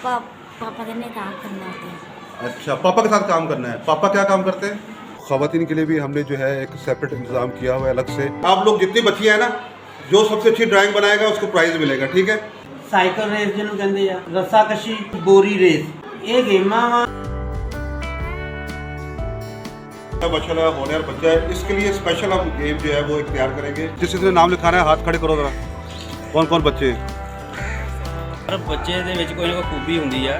पापा के काम करना होता है। अच्छा, पापा के साथ काम करना है। पापा क्या काम करते हैं? ख़वातीन के लिए भी हमने जो है एक सेपरेट इंतज़ाम किया हुआ है अलग से। आप लोग जितनी बच्चियाँ हैं ना, जो सबसे अच्छी ड्राइंग बनाएगा उसको प्राइज़ मिलेगा, ठीक है? साइकिल रेस जिन्होंने कहते हैं, रस्साकशी, बोरी रेस, ये गेमां वा माशाल्लाह होनहार बच्चा है, इसके लिए स्पेशल हम गेम जो है वो इख्तियार करेंगे। जिस ने नाम लिखाना है हाथ खड़े करो जरा। कौन कौन बच्चे? हर ਬੱਚੇ ਦੇ ਵਿੱਚ ਕੋਈ ਨਾ ਕੋਈ ਖੂਬੀ ਹੁੰਦੀ ਆ,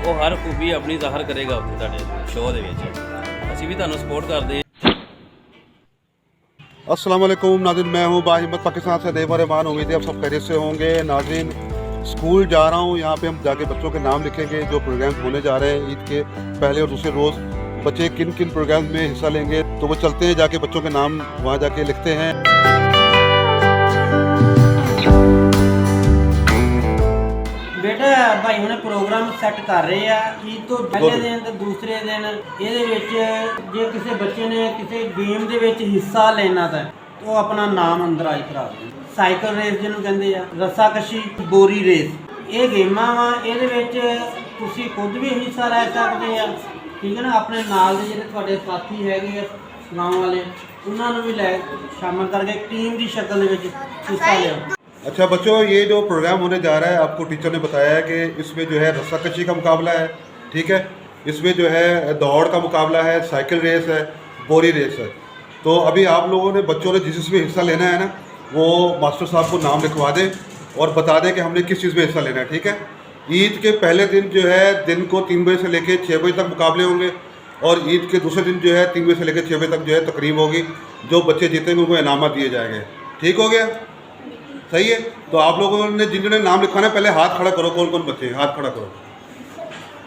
ਉਹ ਹਰ ਖੂਬੀ ਆਪਣੀ ਜ਼ਾਹਰ ਕਰੇਗਾ ਉੱਥੇ ਤੁਹਾਡੇ ਸ਼ੋਅ ਦੇ ਵਿੱਚ। ਅਸੀਂ ਵੀ ਤੁਹਾਨੂੰ ਸਪੋਰਟ ਕਰਦੇ ਹਾਂ। अस्सलाम वालेकुम नाज़रीन, मैं हूँ बाहिम्मत पाकिस्तान से देवर रहमान। उम्मीद है आप सब खैरियत से होंगे। नाज़रीन, स्कूल जा रहा हूँ, यहाँ पे हम जाके बच्चों के नाम लिखेंगे जो प्रोग्राम होने जा रहे हैं ईद के पहले और दूसरे रोज़। बच्चे किन किन प्रोग्राम में हिस्सा लेंगे, तो वो चलते हैं, जाके बच्चों के नाम वहाँ जाके लिखते हैं। ਬੇਟਾ ਭਾਈ ਹੁਣੇ ਪ੍ਰੋਗਰਾਮ ਸੈੱਟ ਕਰ ਰਹੇ ਆ ਈਦ ਤੋਂ ਪਹਿਲੇ ਦਿਨ ਤੇ ਦੂਸਰੇ ਦਿਨ। ਇਹਦੇ ਵਿੱਚ ਜੇ ਕਿਸੇ ਬੱਚੇ ਨੇ ਕਿਸੇ ਗੇਮ ਦੇ ਵਿੱਚ ਹਿੱਸਾ ਲੈਣਾ ਤਾਂ ਉਹ ਆਪਣਾ ਨਾਮ ਅੰਦਰ ਆਈ ਕਰਾ ਦੇ। ਸਾਈਕਲ ਰੇਸ ਜਿਹਨੂੰ ਕਹਿੰਦੇ ਆ, ਰੱਸਾਕਸ਼ੀ, ਬੋਰੀ ਰੇਸ, ਇਹ ਗੇਮਾਂ ਵਾ। ਇਹਦੇ ਵਿੱਚ ਤੁਸੀਂ ਖੁਦ ਵੀ ਹਿੱਸਾ ਲੈ ਸਕਦੇ ਆ, ਠੀਕ ਹੈ ਨਾ। ਆਪਣੇ ਨਾਲ ਦੇ ਜਿਹੜੇ ਤੁਹਾਡੇ ਸਾਥੀ ਹੈਗੇ ਆ ਗਾँव ਵਾਲੇ, ਉਹਨਾਂ ਨੂੰ ਵੀ ਲੈ ਸ਼ਾਮਲ ਕਰਕੇ ਟੀਮ ਦੀ ਸ਼ਕਲ ਦੇ ਵਿੱਚ ਹਿੱਸਾ ਲਿਓ। अच्छा बच्चों, ये जो प्रोग्राम होने जा रहा है, आपको टीचर ने बताया है कि इसमें जो है रस्साकशी का मुकाबला है, ठीक है। इसमें जो है दौड़ का मुकाबला है, साइकिल रेस है, बोरी रेस है। तो अभी आप लोगों ने, बच्चों ने जिसमें हिस्सा लेना है ना, वो मास्टर साहब को नाम लिखवा दें और बता दें कि हमने किस चीज़ में हिस्सा लेना है, ठीक है। ईद के पहले दिन जो है दिन को 3 बजे से लेकर 6 बजे तक मुकाबले होंगे, और ईद के दूसरे दिन जो है 3 बजे से लेकर 6 बजे तक जो है तकरीब होगी। जो बच्चे जीतेंगे उनको इनाम दिए जाएंगे, ठीक हो गया? सही है। तो आप लोगों ने जिन्होंने नाम लिखवाना है, पहले हाथ खड़ा करो। कौन कौन बच्चे? हाथ खड़ा करो।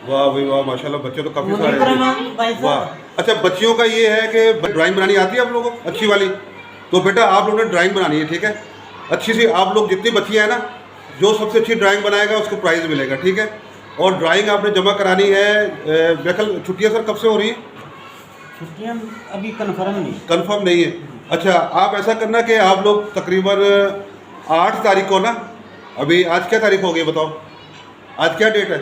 वाह भाई वाह, माशाल्लाह बच्चे तो काफ़ी सारे हैं। वाह। अच्छा, बच्चियों का ये है कि ड्राइंग बनानी आती है आप लोगों को अच्छी वाली? तो बेटा आप लोगों ने ड्राइंग बनानी है, ठीक है, अच्छी सी। आप लोग जितनी बच्चियाँ हैं ना, जो सबसे अच्छी ड्राइंग बनाएगा उसको प्राइज़ मिलेगा, ठीक है। और ड्राइंग आपने जमा करानी है। मेरे ख्याल छुट्टियाँ सर कब से हो रही हैं? छुट्टियाँ अभी कन्फर्म नहीं है। अच्छा, आप ऐसा करना कि आप लोग तकरीबन 8 तारीख को ना, अभी आज क्या तारीख हो गई बताओ? आज क्या डेट है?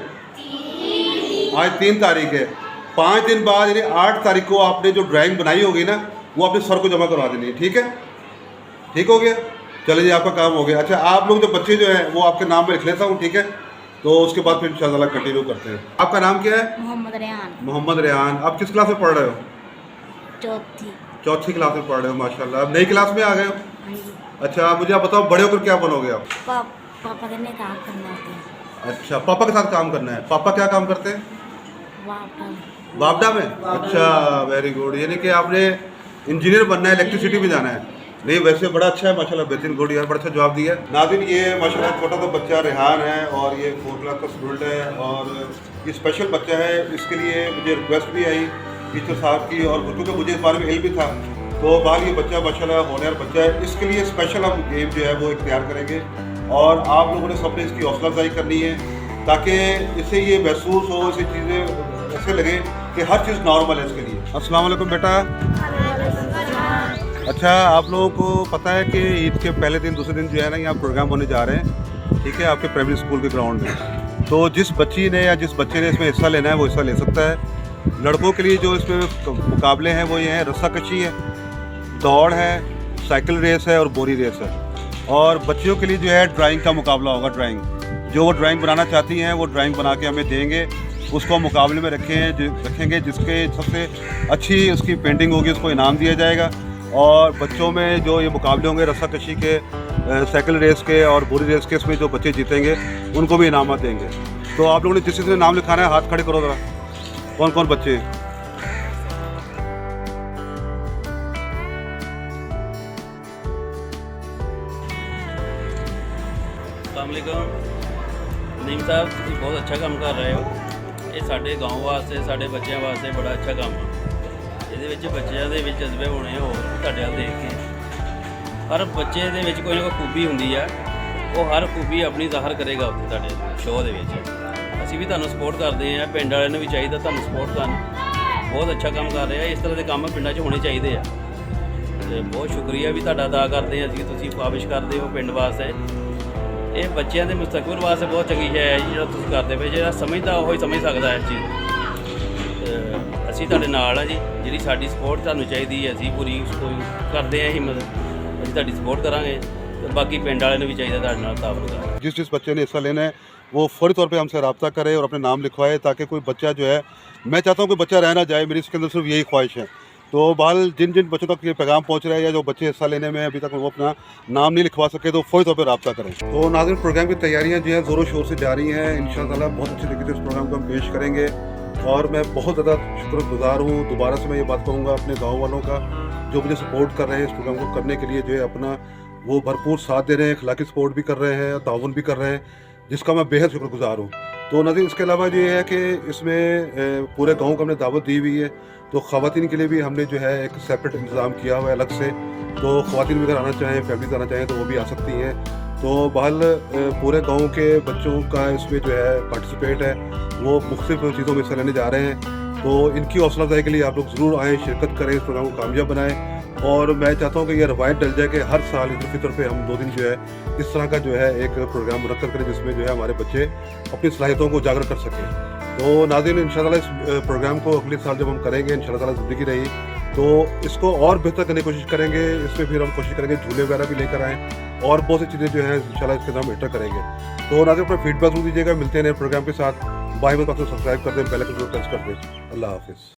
आज 3 तारीख है। 5 दिन बाद यानी 8 तारीख को आपने जो ड्राइंग बनाई होगी ना, वो अपने सर को जमा करवा देनी है, ठीक है। ठीक हो गया? चलिए जी, आपका काम हो गया। अच्छा, आप लोग जो बच्चे जो हैं वो आपके नाम में लिख लेता हूँ, ठीक है। तो उसके बाद फिर इंशाल्लाह कंटिन्यू करते हैं। आपका नाम क्या है? मोहम्मद रेहान। मोहम्मद रेहान। आप किस क्लास में पढ़ रहे हो? चौथी क्लास में पढ़ रहे हो, माशाल्लाह। अब नई क्लास में आ गए हो? अच्छा, मुझे आप बताओ, बड़े होकर क्या बनोगे आप? पापा के काम करना होता है। अच्छा, पापा के साथ काम करना है। पापा क्या काम करते हैं? वापडा में। अच्छा, वेरी गुड। यानी कि आपने इंजीनियर बनना है, इलेक्ट्रिसिटी में जाना है। नहीं, वैसे बड़ा अच्छा है माशाल्लाह, बेहतरीन, गुड यार, बड़ा अच्छा जवाब दिया। नाज़रीन, ये माशाल्लाह छोटा सा बच्चा रेहान है और ये 4th क्लास का स्टूडेंट है और ये स्पेशल बच्चा है। इसके लिए मुझे रिक्वेस्ट भी आई टीचर साहब की, और क्योंकि मुझे इस बारे में इल्म भी था, तो बाल ये बच्चा माशाल्लाह होनहार बच्चा है। इसके लिए स्पेशल हम गेम जो है वो इख्तियार करेंगे, और आप लोगों ने सबने इसकी हौसला अफजाई करनी है ताकि इससे ये महसूस हो, ऐसी चीज़ें ऐसे लगे कि हर चीज़ नॉर्मल है इसके लिए। अस्सलाम वालेकुम बेटा। अच्छा, आप लोगों को पता है कि ईद के पहले दिन दूसरे दिन जो है ना, यहाँ प्रोग्राम होने जा रहे हैं, ठीक है, आपके प्राइमरी स्कूल के ग्राउंड में। तो जिस बच्ची ने या जिस बच्चे ने इसमें हिस्सा लेना है वो हिस्सा ले सकता है। लड़कों के लिए जो इसमें मुकाबले हैं वो ये हैं, रस्साकशी है, दौड़ है, साइकिल रेस है और बोरी रेस है। और बच्चियों के लिए जो है ड्राइंग का मुकाबला होगा। ड्राइंग जो वो ड्राइंग बनाना चाहती हैं वो ड्राइंग बना के हमें देंगे, उसको मुकाबले में रखेंगे। जिसके सबसे अच्छी उसकी पेंटिंग होगी उसको इनाम दिया जाएगा। और बच्चों में जो ये मुकाबले होंगे रस्साकशी के, साइकिल रेस के और बोरी रेस के, इसमें जो बच्चे जीतेंगे उनको भी इनाम देंगे। तो आप लोगों ने जिस ने नाम लिखाना है हाथ खड़े करो ज़रा। कौन कौन बच्चे? नीम साहब, ਤੁਸੀਂ ਬਹੁਤ ਅੱਛਾ ਕੰਮ ਕਰ ਰਹੇ ਹੋ। ਇਹ ਸਾਡੇ ਗਾँव ਵਾਸਤੇ, ਸਾਡੇ ਬੱਚਿਆਂ ਵਾਸਤੇ ਬੜਾ ਅੱਛਾ ਕੰਮ ਹੈ। ਇਹਦੇ ਵਿੱਚ ਬੱਚਿਆਂ ਦੇ ਵਿੱਚ ਜਜ਼ਬੇ ਹੋਣੇ ਹੋਰ ਤੁਹਾਡੇ ਵੱਲ ਦੇਖ ਕੇ। ਹਰ ਬੱਚੇ ਦੇ ਵਿੱਚ ਕੋਈ ਨਾ ਕੋਈ ਖੂਬੀ ਹੁੰਦੀ ਆ, ਉਹ ਹਰ ਖੂਬੀ ਆਪਣੀ ਜ਼ਾਹਰ ਕਰੇਗਾ ਉੱਥੇ ਤੁਹਾਡੇ ਸ਼ੋਅ ਦੇ ਵਿੱਚ। ਅਸੀਂ ਵੀ ਤੁਹਾਨੂੰ ਸਪੋਰਟ ਕਰਦੇ ਹਾਂ, ਪਿੰਡ ਵਾਲਿਆਂ ਨੂੰ ਵੀ ਚਾਹੀਦਾ ਤੁਹਾਨੂੰ ਸਪੋਰਟ ਕਰਨ। ਬਹੁਤ ਅੱਛਾ ਕੰਮ ਕਰ ਰਹੇ ਆ। ਇਸ ਤਰ੍ਹਾਂ ਦੇ ਕੰਮ ਪਿੰਡਾਂ 'ਚ ਹੋਣੇ ਚਾਹੀਦੇ ਆ। ਅਤੇ ਬਹੁਤ ਸ਼ੁਕਰੀਆ ਵੀ ਤੁਹਾਡਾ ਅਦਾ ਕਰਦੇ ਹਾਂ ਅਸੀਂ, ਤੁਸੀਂ ਕਾਬਿਸ਼ ਕਰਦੇ ਹੋ ਪਿੰਡ ਵਾਸਤੇ। ਇਹ ਬੱਚਿਆਂ ਦੇ ਮੁਸਤਕਬਲ ਵਾਸਤੇ ਬਹੁਤ ਚੰਗੀ ਹੈ ਜੀ, ਜਿਹੜਾ ਤੁਸੀਂ ਕਰਦੇ ਪਏ, ਜਿਹੜਾ ਸਮਝਦਾ ਉਹ ਹੀ ਸਮਝ ਸਕਦਾ ਹੈ ਇਸ ਚੀਜ਼ ਨੂੰ। ਤੇ ਅਸੀਂ ਤੁਹਾਡੇ ਨਾਲ ਆ ਜੀ, ਜਿਹੜੀ ਸਾਡੀ ਸਪੋਰਟ ਤੁਹਾਨੂੰ ਚਾਹੀਦੀ ਹੈ ਅਸੀਂ ਪੂਰੀ ਕੋਈ ਕਰਦੇ ਹਾਂ ਹਿੰਮਤ, ਅਸੀਂ ਤੁਹਾਡੀ ਸਪੋर्ट ਕਰਾਂਗੇ। ਤੇ ਬਾਕੀ ਪਿੰਡ ਵਾਲਿਆਂ ਨੂੰ ਵੀ ਚਾਹੀਦਾ ਤੁਹਾਡੇ ਨਾਲ ਤਾਲੁਕ ਦਾ। जिस बच्चे ने हिस्सा लेना है वो फौरी तौर पे हमसे रब्ता करे और अपने नाम लिखवाए, ताकि कोई बच्चा जो है, मैं चाहता हूँ कोई बच्चा रह ना जाए, मेरी इसके अंदर सिर्फ यही ख्वाहिश है। तो बहरहाल जिन जिन बच्चों तक ये पैगाम पहुँच रहा है या जो बच्चे हिस्सा लेने में अभी तक वो अपना नाम नहीं लिखवा सके, तो फौरी तौर पर रब्ता करें। तो नाज़रीन, प्रोग्राम की तैयारियाँ जो हैं ज़ोरों शोर से जारी हैं। इंशाअल्लाह बहुत अच्छे तरीके से इस प्रोग्राम को हम पेश करेंगे और मैं बहुत ज़्यादा शुक्रगुजार हूँ। दोबारा से मैं ये बात कहूँगा अपने गाँव वालों का, जो मुझे सपोर्ट कर रहे हैं इस प्रोग्राम को करने के लिए, जो है अपना वो भरपूर साथ दे रहे हैं, अखलाकी सपोर्ट भी कर रहे हैं, ताउन भी कर रहे हैं, जिसका मैं बेहद शुक्रगुजार हूँ। तो नाज़रीन, इसके अलावा ये है कि इसमें पूरे गांव को हमने दावत दी हुई है, तो ख़वातीन के लिए भी हमने जो है एक सेपरेट इंतज़ाम किया हुआ है अलग से। तो ख़वातीन भी अगर आना चाहें, फैमिलीज आना चाहें, तो वो भी आ सकती हैं। तो बहरहाल पूरे गांव के बच्चों का इसमें जो है पार्टिसिपेट है, वो मुख्तलिफ चीज़ों में हिस्सा लेने जा रहे हैं। तो इनकी हौसला अफजाई के लिए आप लोग ज़रूर आएँ, शिरकत करें, इस प्रोग्राम को कामयाब बनाएँ। और मैं चाहता हूँ कि ये रवायत डल जाए कि हर साल ईद उल फितर पे हम 2 दिन जो है इस तरह का जो है एक प्रोग्राम मुनक्कद करें, जिसमें जो है हमारे बच्चे अपनी सलाहियतों को उजागर कर सकें। तो नाज़रीन, इंशाअल्लाह इस प्रोग्राम को अगले साल जब हम करेंगे, इंशाअल्लाह ज़िंदगी रही तो इसको और बेहतर करने की कोशिश करेंगे। इसमें फिर हम कोशिश करेंगे झूले वगैरह भी लेकर आएँ और बहुत सी चीज़ें जो है इंशाअल्लाह इसके हम बेहतर करेंगे। तो नाज़रीन, अपना फीडबैक जरूर दीजिएगा। मिलते हैं नए प्रोग्राम के साथ। Bye bye. सब्सक्राइब कर दें, बेल आइकन जरूर प्रेस कर दें। अल्लाह हाफिज़।